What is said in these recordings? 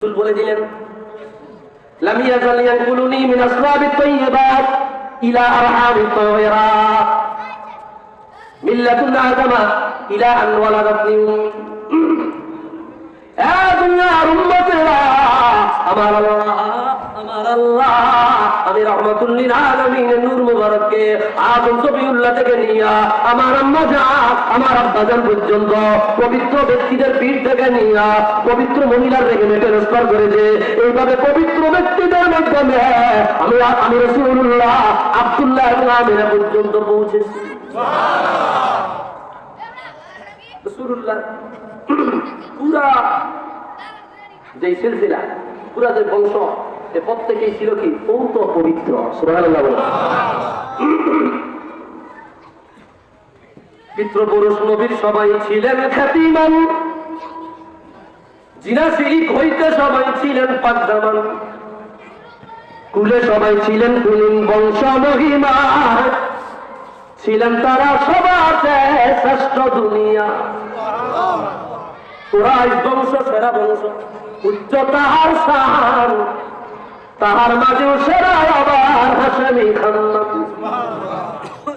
বলে দিলেন লাম ইয়াজাল ইয়ানকুলুনি মিন আসলাবিত তাইয়্যিবাত ইলা আরহামিত তায়্যিরাত মিন লাদুন আদমা ইলা আন ওয়ালাদাতনি এ দুনিয়ার উম্মতেরা আমার আল্লাহ আমি রাহমাতুল লিল আলামিনের নূর মুবারককে আদম সফিউল্লাহ থেকে নিয়া আমার আম্মা জান আমার আব্বা জান পর্যন্ত পবিত্র ব্যক্তিদের পীঠ থেকে নিয়া পবিত্র মহিলার রেখে ট্রান্সফার করেছে। এইভাবে পবিত্র ব্যক্তিদের মাধ্যমে আমি রাসূলুল্লাহ আব্দুল্লাহ এবং আমিনা পর্যন্ত পৌঁছেছি। সুবহানাল্লাহ। রাসূলুল্লাহ পুরা যে সিলসিলা পুরা যে বংশ প্রত্যেকেই ছিল কি পৌত পবিত্র। সুবহানাল্লাহ। পিতৃপুরুষ নবীর সবাই ছিলেন খ্যাতিমান, জিনা শিরিক হইতে সবাই ছিলেন পাকদামান, কুলে সবাই ছিলেন কুলীন বংশ মহিমা, ছিলেন তারা সবার শ্রেষ্ঠ দুনিয়া। কুরাইশ বংশ সেরা বংশ, উচ্চ তাহার শান, তাহার মাঝেও সেরা আবার হাশেমি খানদান।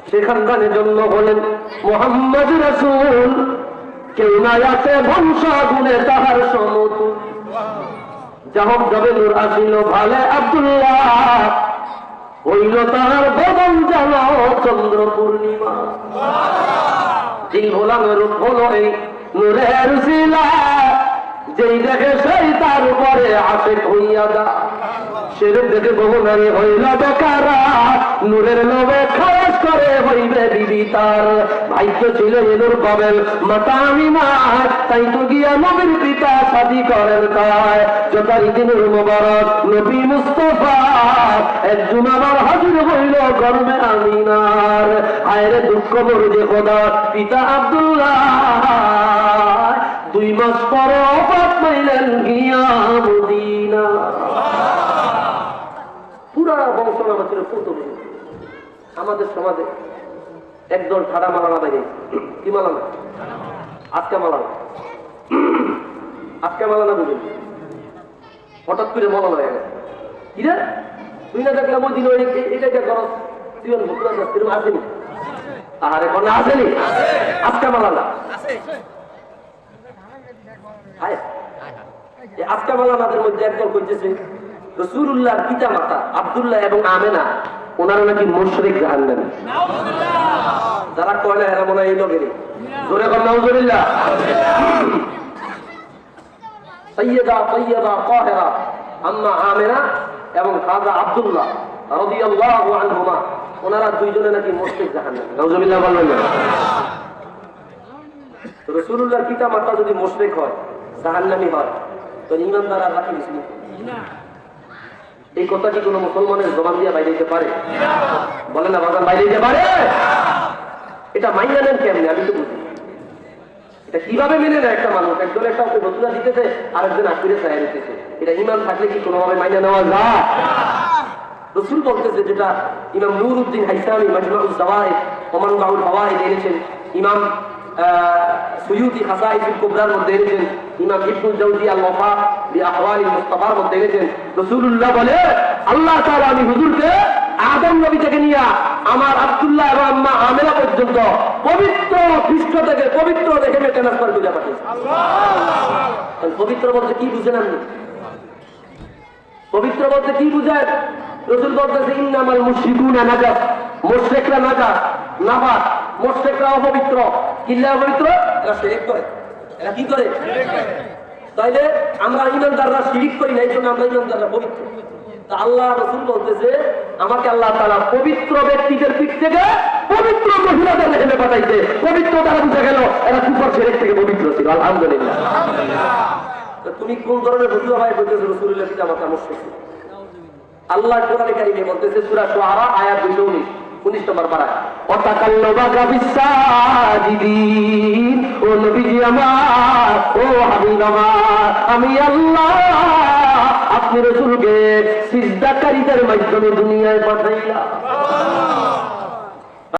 সে খানদানের জন্য হলেন মুহাম্মদ রাসূল, কেউ নাই আছে বংশ গুণে তাহার সমতুল। যাহক যাবে নূর আসিল ভালে আব্দুল্লাহ, হইল তাহার বদন যেন চন্দ্র পূর্ণিমা। দিল ভোলানোর রূপ হলো এই নূরের শিলা, যেই দেখে সেই তার উপরে আশিক হইয়া দা। সেরূপ দেখে বহু নারী হইল বেকারা, নূরের লোভে খারাজ করে হইবে বিবি তার। ভাগ্য ছিল এনুর পাবেন মাতা আমিনার, তাই তো গিয়া নবীর পিতা শাদী করেন তাই। যতাই দিনুর মোবারক নবী মুস্তাফা, এক জুমাবার হাজির হইল গর্বে আমিনার। হায়রে দুঃখ মরুদে খোদা পিতা আব্দুল্লাহ, 2 মাস পরে ওফাত পাইলেন গিয়া মদিনা। পুরা বংশ নামা ছিল প্রথম। আমাদের সমাজে একদল ঠাড়া মালানা বাইরে, কি মালানা? আজকা মালানা। আজকা মালানা বুঝুন, হঠাৎ করে মালানা হয়ে গেছে। কি রে তুই না দেখলাম ওই দিন এটা করস, তুই ভুক্ত আসেনি? আহারে কোনো আসেনি? আজকা মালানা আজকা মালানাদের মধ্যে একদল করতেছে রাসূলুল্লাহর পিতা মাতা আব্দুল্লাহ এবং আমেনা ওনারা নাকি মুশরিক জাহান্নামী। যারা কয় না এরা মনে হয় এই লোকেরই। জোরে বল নাউজুবিল্লাহ। সাইয়্যিদা তাইয়্যিবা তাহিরা আম্মা আমেনা এবং খাজা আব্দুল্লাহ রাদিয়াল্লাহু আনহুমা, ওনারা দুইজনে নাকি মুশরিক জাহান্নামী। নাউজুবিল্লাহ বলবেন না। তো রাসূলুল্লাহর পিতা মাতা যদি মুশরিক হয়, জাহান্নামী হয়, তো ঈমানদার আর রাখি না। এই কথা কি কোনো মুসলমানের জবান দিয়ে বাইরে যেতে পারে? বলে না বাজার বাইরে যেতে পারে? এটা মাইনা নেন কেমনি? আমি তো বুঝি এটা কিভাবে মেনে নেয় একটা মানুষ। একজন একটা ওকে বদলা দিতেছে, আরেকজন আখিরে ছায়া দিতেছে। এটা ঈমান থাকলে কি কোনোভাবে মাইনা নেওয়া যায়? রাসূল বলতেছে, যেটা ইমাম নুরউদ্দিন হাইসামি মাজমাউজ যাওয়ায়েদ ওয়া মানবাউল ফাওয়ায়েদ এনেছেন, ইমাম সুয়ুতি খাসাইসুল কুবরার মধ্যে এনেছেন, ইমাম ইবনুল জাওজি আল-ওয়াফা বিআহওয়ালিল মুস্তাফার মধ্যে এনেছেন। রাসূলুল্লাহ বলে আল্লাহ তাআলা আমি হুজুরকে আদম নবী থেকে নিয়ে আমার আব্দুল্লাহ এবং আম্মা আমেনা পর্যন্ত পবিত্র পৃষ্ঠ থেকে পবিত্র দেখে ট্রান্সফার করে পাঠিয়েছে। আল্লাহ। পবিত্র বলতে কি বুঝেন আপনি? পবিত্র বলতে কি বুঝেন? রাসূল বলতেছে ইন্নামাল মুশরিকুনা নাজাস, মুশরিকরা নাজাস, নাফাক, মুশরিকরা অপবিত্র। কিল্লা অপবিত্র? এরা শিরক করে। এরা কি করে? তাইলে আমরা ঈমানদাররা শিরক করি না, এই জন্য আমরা ঈমানদাররা পবিত্র। তা আল্লাহ রাসূল বলতেছে আমাকে আল্লাহ তাআলা পবিত্র ব্যক্তিদের পিঠ থেকে পবিত্র মহিলাদের রেখে পাঠাইছে। পবিত্র তারা বুঝে গেল এরা কুফর শিরক থেকে পবিত্র ছিল। আলহামদুলিল্লাহ। তুমি কোন ধরনের বুঝলো ভাই? বলতেছে রাসূলুল্লাহ পিতা মাতা মুশরিক। আল্লাহ কোরআনে কারিমে বলতেছে সূরা শুআরা আয়াত 219 19 নম্বর পারা, ওয়াতাকাল্লাবা বিসাজিদিন, ও নবীজি আমার, ও হাবিব আমার, আমি আল্লাহ আপনি রাসূলকে সিজদাকারীদের মাধ্যমে দুনিয়ায় পাঠাইলাম।